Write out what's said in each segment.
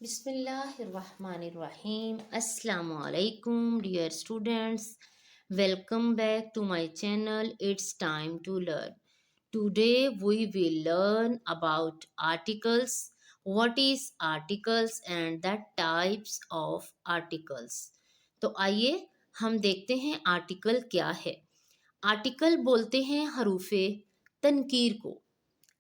Bismillahirrahmanirrahim. Assalamu alaikum, dear students. Welcome back to my channel. It's time to learn. Today we will learn about articles. What is articles and the types of articles. तो आइए हम देखते हैं article क्या है। Article बोलते हैं हरूफे तनकीर को।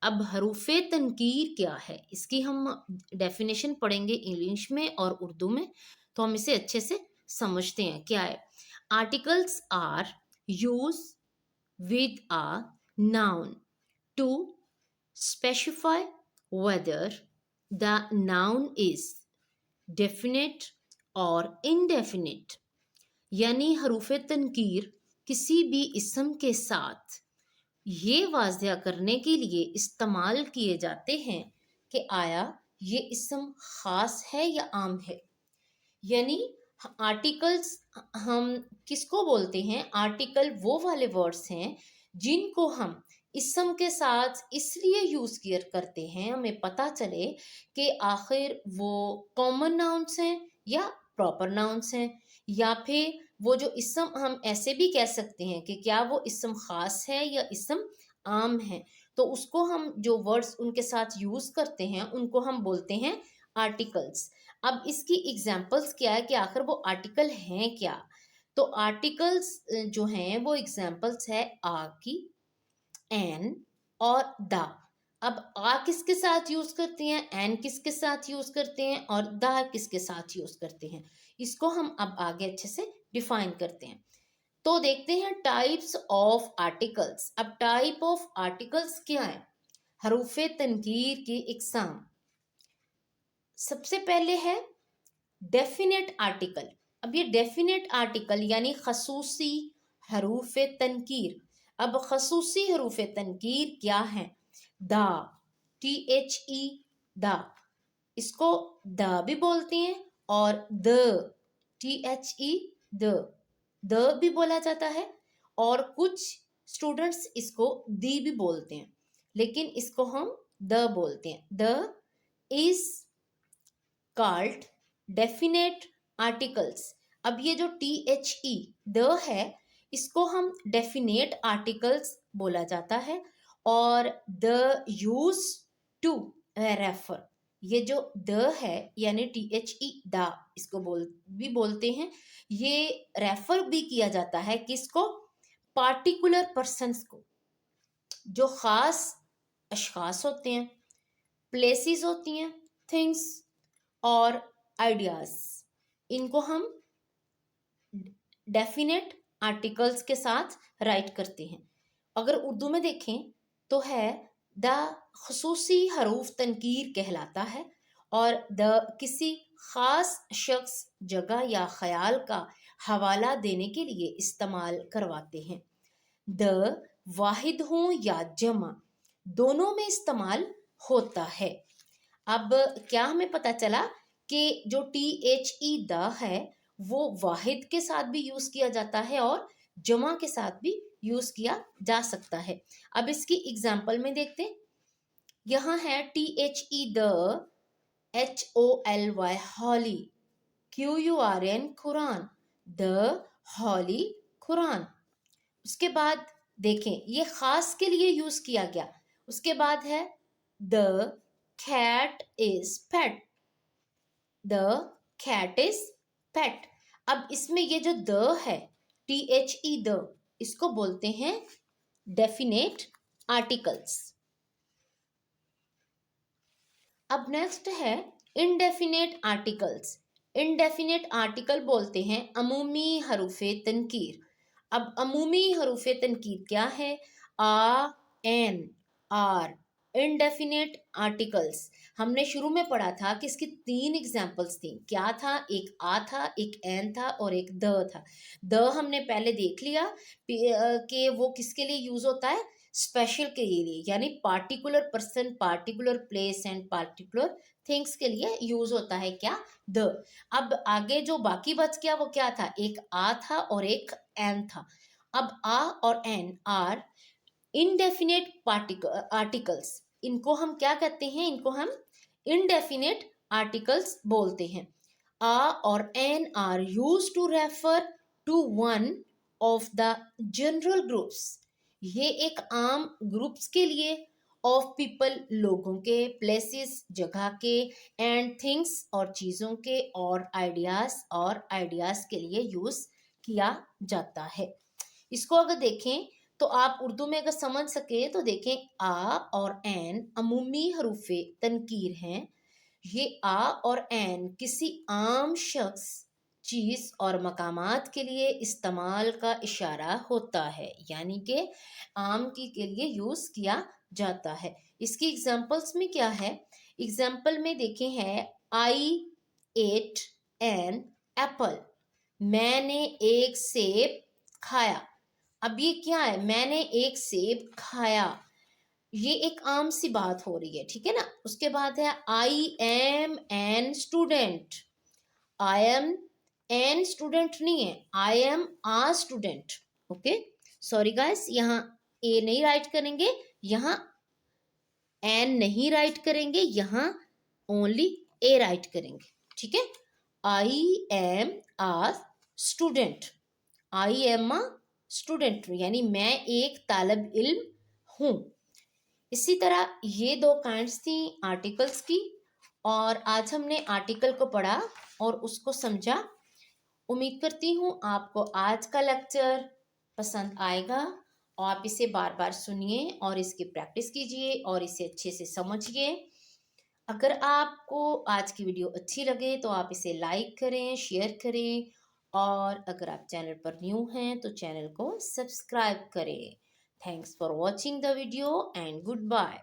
अब हरूफे तनकीर क्या है, इसकी हम डेफिनेशन पढ़ेंगे इंग्लिश में और उर्दू में, तो हम इसे अच्छे से समझते हैं क्या है। Articles are used with a noun to specify whether the noun is definite और इनडेफिनेट। यानी हरूफे तनकीर किसी भी इसम के साथ ये वाज़ह करने के लिए इस्तेमाल किए जाते हैं कि आया ये इसम ख़ास है या आम है। यानी आर्टिकल्स हम किसको बोलते हैं? आर्टिकल वो वाले वर्ड्स हैं जिनको हम इसम के साथ इसलिए यूज़ किया करते हैं, हमें पता चले कि आखिर वो कॉमन नाउन्स हैं या प्रॉपर नाउन्स हैं, या फिर वो जो इसम हम ऐसे भी कह सकते हैं कि क्या वो इसम ख़ास है या इसम आम है। तो उसको हम जो वर्ड्स उनके साथ यूज़ करते हैं उनको हम बोलते हैं आर्टिकल्स। अब इसकी एग्जाम्पल्स क्या है कि आखिर वो आर्टिकल हैं क्या। तो आर्टिकल्स जो हैं वो एग्जाम्पल्स है आ की, एन और द। अब आ किसके साथ यूज करते हैं, एन किसके साथ यूज करते हैं और द किसके साथ यूज करते हैं, इसको हम अब आगे अच्छे से डिफाइन करते हैं। तो देखते हैं टाइप्स ऑफ आर्टिकल्स। अब टाइप ऑफ आर्टिकल्स क्या है? हरूफे तनकीर की इकसाम। सबसे पहले है डेफिनेट आर्टिकल। अब ये डेफिनेट आर्टिकल यानी खसूसी हरूफ तनकीर। अब खसूसी हरूफ तनकीर क्या है? दा, THE, दा, इसको द भी बोलते हैं और द, THE, द भी बोला जाता है, और कुछ स्टूडेंट्स इसको दी भी बोलते हैं, लेकिन इसको हम द बोलते हैं। The is called definite articles. अब ये जो THE द है, इसको हम डेफिनेट आर्टिकल्स बोला जाता है। और द यूज टू रेफर, ये जो द है यानी THE द, इसको भी बोलते हैं, ये रेफर भी किया जाता है किसको? पार्टिकुलर पर्सन्स को। जो खास अशखास होते हैं, प्लेसेस होती हैं, थिंग्स और आइडियाज, इनको हम डेफिनेट आर्टिकल्स के साथ राइट करते हैं। अगर उर्दू में देखें तो है द खसूसी हरूफ तनकीर कहलाता है, और द किसी खास शख्स, जगह या ख्याल का हवाला देने के लिए इस्तेमाल करवाते हैं। द वाहिद हो या जमा, दोनों में इस्तेमाल होता है। अब क्या हमें पता चला कि जो THE द है वो वाहिद के साथ भी यूज किया जाता है और जमा के साथ भी यूज किया जा सकता है। अब इसकी एग्जाम्पल में देखते हैं। यहाँ है THE the, HOLY holy, QURAN Quran, the holy Quran. उसके बाद देखें ये खास के लिए यूज किया गया। उसके बाद है the cat is pet, the cat is pet. अब इसमें ये जो द है THE द, इसको बोलते हैं डेफिनेट आर्टिकल्स। अब नेक्स्ट है इनडेफिनेट आर्टिकल्स। इनडेफिनेट आर्टिकल बोलते हैं अमूमी हरूफे तनकीर। अब अमूमी हरूफे तनकीर क्या है? आ, एन, आर। इनडेफिनेट आर्टिकल्स हमने शुरू में पढ़ा था कि इसकी 3 एग्जाम्पल्स थी। क्या था? एक आ था, एक एन था और एक द था। द हमने पहले देख लिया कि वो किसके लिए यूज होता है? स्पेशल के लिए, यानी particular person, particular place and particular things के लिए यूज होता है क्या? द। अब आगे जो बाकी बच गया वो क्या था? एक आ था और एक एन था। अब आ और एन आर इनडेफिनेट आर्टिकल्स। इनको हम क्या कहते हैं? इनको हम इनडेफिनेट आर्टिकल्स बोलते हैं। आ और an are used to refer to one of the general groups. ये एक आम ग्रुप्स के लिए, ऑफ पीपल लोगों के, प्लेसेस जगह के, एंड थिंग्स और चीजों के, और आइडियाज के लिए यूज किया जाता है। इसको अगर देखें तो आप उर्दू में अगर समझ सके तो देखें, आ और एन अमूमी हरूफे तनकीर हैं। ये आ और एन किसी आम शख्स, चीज और मकामात के लिए इस्तेमाल का इशारा होता है, यानी कि आम की के लिए यूज किया जाता है। इसकी एग्जांपल्स में क्या है? एग्जांपल में देखें है, आई एट एन एप्पल। मैंने एक सेब खाया। अब ये क्या है? मैंने एक सेब खाया, ये एक आम सी बात हो रही है, ठीक है ना। उसके बाद है, I am an student. I am an student नहीं है, I am a student. Okay, sorry guys, यहाँ ए नहीं राइट करेंगे, यहाँ एन नहीं राइट करेंगे, यहाँ ओनली ए राइट करेंगे, ठीक है। I am a student, I am a student यानी मैं एक तालब इल्म हूँ। इसी तरह ये दो काइंड्स थी आर्टिकल्स की, और आज हमने आर्टिकल को पढ़ा और उसको समझा। उम्मीद करती हूँ आपको आज का लेक्चर पसंद आएगा, और आप इसे बार बार सुनिए और इसकी प्रैक्टिस कीजिए और इसे अच्छे से समझिए। अगर आपको आज की वीडियो अच्छी लगे तो आप इसे लाइक करें, शेयर करें, और अगर आप चैनल पर न्यू हैं तो चैनल को सब्सक्राइब करें। Thanks for watching the video and good bye.